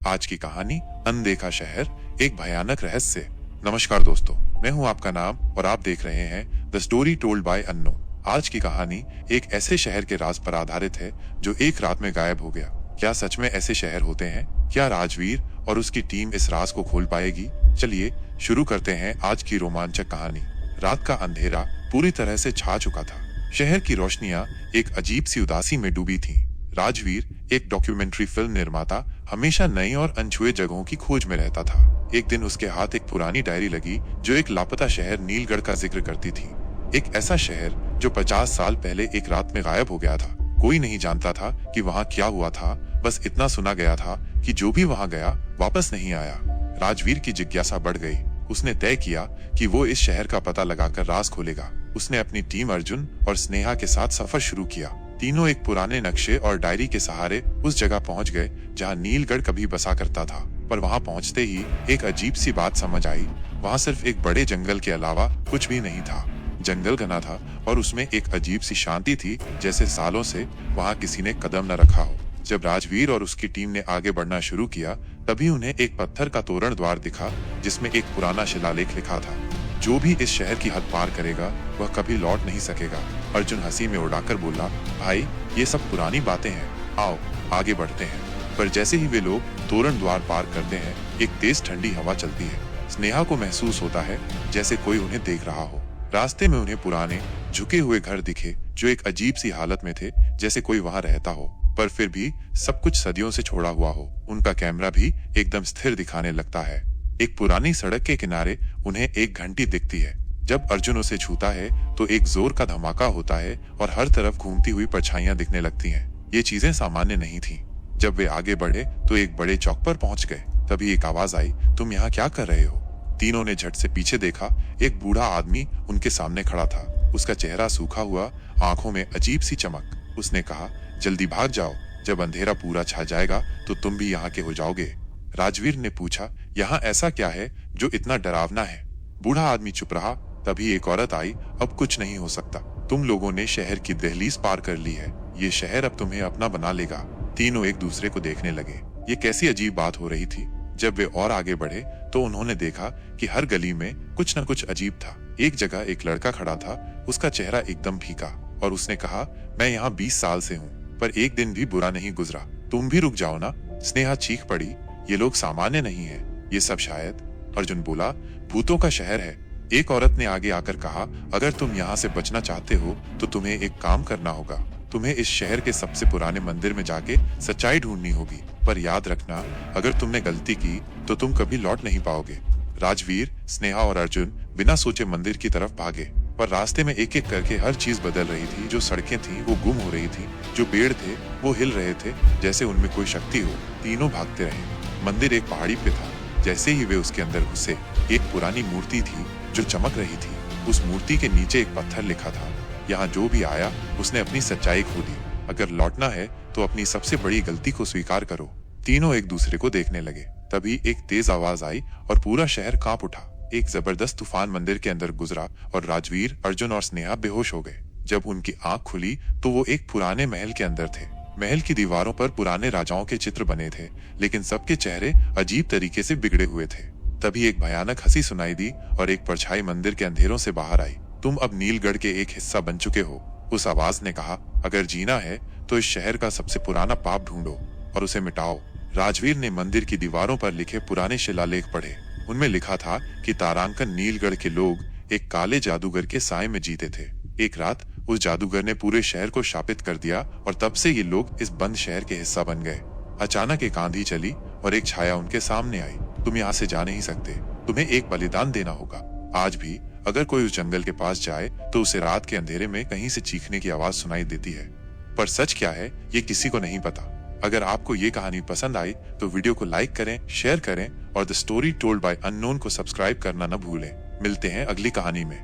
आज की कहानी अनदेखा शहर, एक भयानक रहस्य। नमस्कार दोस्तों, मैं हूं आपका नाम और आप देख रहे हैं the story told by unknown. आज की कहानी एक ऐसे शहर के राज पर आधारित है जो एक रात में गायब हो गया। क्या सच में ऐसे शहर होते हैं? क्या राजवीर और उसकी टीम इस राज को खोल पाएगी? चलिए शुरू करते हैं आज की रोमांचक कहानी। रात का अंधेरा पूरी तरह से छा चुका था। शहर की रोशनियां एक अजीब सी उदासी में डूबी थीं। राजवीर, एक डॉक्यूमेंट्री फिल्म निर्माता, हमेशा नई और अनछुए जगहों की खोज में रहता था। एक दिन उसके हाथ एक पुरानी डायरी लगी जो एक लापता शहर नीलगढ़ का जिक्र करती थी। एक ऐसा शहर जो 50 साल पहले एक रात में गायब हो गया था। कोई नहीं जानता था कि वहाँ क्या हुआ था, बस इतना सुना गया था कि जो भी वहाँ गया वापस नहीं आया। राजवीर की जिज्ञासा बढ़ गई। उसने तय किया कि वो इस शहर का पता लगाकर राज खोलेगा। उसने अपनी टीम अर्जुन और स्नेहा के साथ सफर शुरू किया। तीनों एक पुराने नक्शे और डायरी के सहारे उस जगह पहुंच गए जहां नीलगढ़ कभी बसा करता था। पर वहां पहुंचते ही एक अजीब सी बात समझ आई। वहां सिर्फ एक बड़े जंगल के अलावा कुछ भी नहीं था। जंगल घना था और उसमें एक अजीब सी शांति थी, जैसे सालों से वहां किसी ने कदम न रखा हो। जब राजवीर और उसकी टीम ने आगे बढ़ना शुरू किया, तभी उन्हें एक पत्थर का तोरण द्वार दिखा जिसमें एक पुराना शिलालेख लिखा था, जो भी इस शहर की हद पार करेगा वह कभी लौट नहीं सकेगा। अर्जुन हंसी में उड़ाकर बोला, भाई ये सब पुरानी बातें हैं, आओ आगे बढ़ते हैं। पर जैसे ही वे लोग तोरण द्वार पार करते हैं, एक तेज ठंडी हवा चलती है। स्नेहा को महसूस होता है जैसे कोई उन्हें देख रहा हो। रास्ते में उन्हें पुराने झुके हुए घर दिखे जो एक अजीब सी हालत में थे, जैसे कोई वहां रहता हो पर फिर भी सब कुछ सदियों से छोड़ा हुआ हो। उनका कैमरा भी एकदम स्थिर दिखाने लगता है। एक पुरानी सड़क के किनारे उन्हें एक घंटी दिखती है। जब अर्जुन उसे छूता है तो एक जोर का धमाका होता है और हर तरफ घूमती हुई परछाइयां दिखने लगती हैं। ये चीजें सामान्य नहीं थीं। जब वे आगे बढ़े तो एक बड़े चौक पर पहुंच गए। तभी एक आवाज आई, तुम यहाँ क्या कर रहे हो? तीनों ने झट से पीछे देखा। एक बूढ़ा आदमी उनके सामने खड़ा था। उसका चेहरा सूखा हुआ, आंखों में अजीब सी चमक। उसने कहा, जल्दी भाग जाओ, जब अंधेरा पूरा छा जाएगा तो तुम भी यहाँ के हो जाओगे। राजवीर ने पूछा, यहाँ ऐसा क्या है जो इतना डरावना है? बूढ़ा आदमी चुप रहा। तभी एक औरत आई, अब कुछ नहीं हो सकता, तुम लोगों ने शहर की दहलीज पार कर ली है। ये शहर अब तुम्हें अपना बना लेगा। तीनों एक दूसरे को देखने लगे। ये कैसी अजीब बात हो रही थी। जब वे और आगे बढ़े तो उन्होंने देखा कि हर गली में कुछ न कुछ अजीब था। एक जगह एक लड़का खड़ा था, उसका चेहरा एकदम फीका, और उसने कहा, मैं यहाँ 20 साल से हूँ, पर एक दिन भी बुरा नहीं गुजरा। तुम भी रुक जाओ ना। स्नेहा चीख पड़ी, ये लोग सामान्य नहीं है, ये सब शायद। अर्जुन बोला, भूतों का शहर है। एक औरत ने आगे आकर कहा, अगर तुम यहाँ से बचना चाहते हो तो तुम्हें एक काम करना होगा। तुम्हें इस शहर के सबसे पुराने मंदिर में जाके सच्चाई ढूंढनी होगी। पर याद रखना, अगर तुमने गलती की तो तुम कभी लौट नहीं पाओगे। राजवीर, स्नेहा और अर्जुन बिना सोचे मंदिर की तरफ भागे। पर रास्ते में एक एक करके हर चीज बदल रही थी। जो सड़कें थी वो गुम हो रही थी, जो पेड़ थे वो हिल रहे थे जैसे उनमें कोई शक्ति हो। तीनों भागते रहे। मंदिर एक पहाड़ी पे था। जैसे ही वे उसके अंदर घुसे, एक पुरानी मूर्ति थी जो चमक रही थी। उस मूर्ति के नीचे एक पत्थर लिखा था, यहाँ जो भी आया उसने अपनी सच्चाई खो दी। अगर लौटना है तो अपनी सबसे बड़ी गलती को स्वीकार करो। तीनों एक दूसरे को देखने लगे। तभी एक तेज आवाज आई और पूरा शहर कांप उठा। एक जबरदस्त तूफान मंदिर के अंदर गुजरा और राजवीर, अर्जुन और स्नेहा बेहोश हो गए। जब उनकी आंख खुली तो वो एक पुराने महल के अंदर थे। महल की दीवारों पर पुराने राजाओं के चित्र बने थे, लेकिन सबके चेहरे अजीब तरीके से बिगड़े हुए थे। तभी एक भयानक हंसी सुनाई दी और एक परछाई मंदिर के अंधेरों से बाहर आई। तुम अब नीलगढ़ के एक हिस्सा बन चुके हो, उस आवाज ने कहा। अगर जीना है तो इस शहर का सबसे पुराना पाप ढूंढो और उसे मिटाओ। राजवीर ने मंदिर की दीवारों पर लिखे पुराने शिलालेख पढ़े। उनमें लिखा था कि तारांकन नीलगढ़ के लोग एक काले जादूगर के साए में जीते थे। एक रात उस जादूगर ने पूरे शहर को शापित कर दिया और तब से ये लोग इस बंद शहर के हिस्सा बन गए। अचानक एक आंधी चली और एक छाया उनके सामने आई। तुम यहाँ से जा नहीं सकते, तुम्हें एक बलिदान देना होगा। आज भी अगर कोई उस जंगल के पास जाए तो उसे रात के अंधेरे में कहीं से चीखने की आवाज सुनाई देती है। पर सच क्या है ये किसी को नहीं पता। अगर आपको ये कहानी पसंद आई तो वीडियो को लाइक करें, शेयर करें और the story told by unknown को सब्सक्राइब करना न भूलें। मिलते हैं अगली कहानी में।